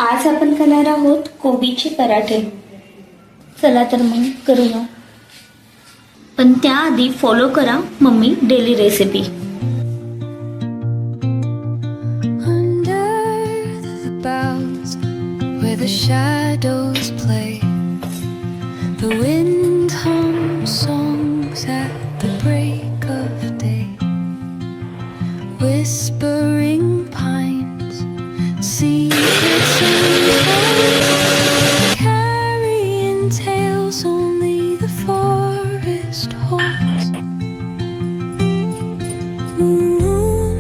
आज आपण करणार आहोत कोबीचे पराठे. चला तर मग करूया. पण त्याआधी फॉलो करा mummy daily recipe. Where the shadows play, the wind hums songs at the break of day. Whispering pines, secrets untold, carrying tales only the forest holds. Moonlight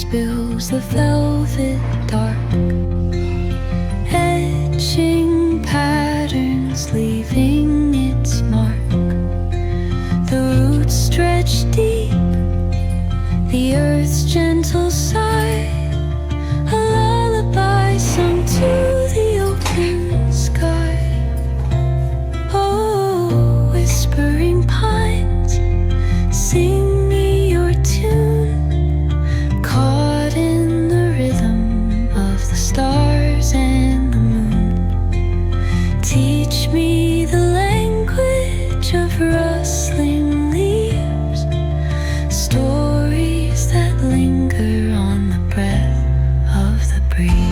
spills the velvet dark, patterns leaving its mark. The roots stretch deep, the earth's gentle sigh, a lullaby sung to the open sky. Oh, whispering pines, sing me your tune, caught in the rhythm of the stars and teach me the language of rustling leaves, stories that linger on the breath of the breeze.